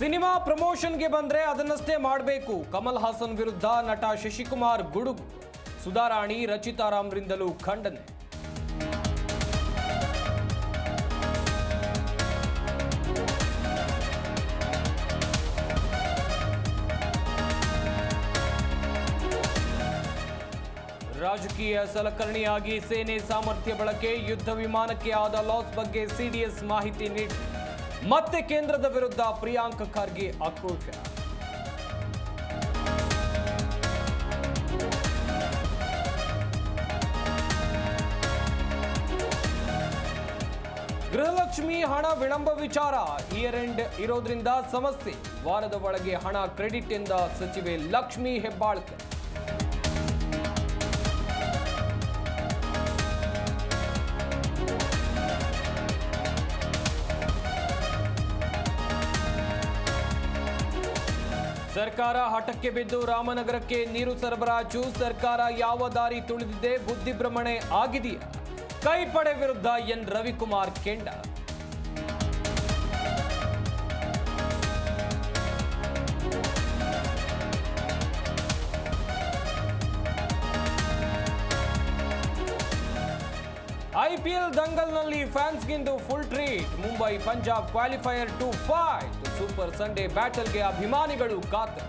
Cinema ಪ್ರಮೋಷನ್ಗೆ ಬಂದ್ರೆ ಅದನ್ನಷ್ಟೇ ಮಾಡಬೇಕು. ಕಮಲ್ ಹಾಸನ್ ವಿರುದ್ಧ ನಟ ಶಶಿಕುಮಾರ್ ಗುಡುಗು. ಸುಧಾರಾಣಿ ರಚಿತಾರಾಮ್ರಿಂದಲೂ ಖಂಡನೆ. ರಾಜಕೀಯ ಸಲಕರಣೆಯಾಗಿ ಸೇನೆ ಸಾಮರ್ಥ್ಯ ಬಳಕೆ, ಯುದ್ಧ ವಿಮಾನಕ್ಕೆ ಆದ ಲಾಸ್ ಬಗ್ಗೆ ಸಿಡಿಎಸ್ ಮಾಹಿತಿ ನೀಡಿ ಮತ್ತೆ ಕೇಂದ್ರದ ವಿರುದ್ಧ ಪ್ರಿಯಾಂಕ್ ಖರ್ಗೆ ಆಕ್ರೋಶ. ಗೃಹಲಕ್ಷ್ಮಿ ಹಣ ವಿಳಂಬ ವಿಚಾರ, ಇಯರ್ ಎಂಡ್ ಇರೋದ್ರಿಂದ ಸಮಸ್ಯೆ. ವಾರದ ಒಳಗೆ ಹಣ ಕ್ರೆಡಿಟ್ ಎಂದ ಸಚಿವೆ ಲಕ್ಷ್ಮಿ ಹೆಬ್ಬಾಳ್ಕರ್. ಸರ್ಕಾರ ಹಠಕ್ಕೆ ಬಿದ್ದು ರಾಮನಗರಕ್ಕೆ ನೀರು ಸರಬರಾಜು. ಸರ್ಕಾರ ಯಾವ ದಾರಿ ತುಳಿದಿದೆ, ಬುದ್ಧಿಭ್ರಮಣೆ ಆಗಿದೆಯಾ? ಕೈಪಡೆ ವಿರುದ್ಧ ಎನ್ ರವಿಕುಮಾರ್ ಕೆಂಡ. ಐಪಿಎಲ್ ದಂಗಲ್ನಲ್ಲಿ ಫ್ಯಾನ್ಸ್ಗಿಂದು full treat. Mumbai Punjab qualifier two 5 super Sunday ಬ್ಯಾಟಲ್ಗೆ ಅಭಿಮಾನಿಗಳು ಕಾತರ.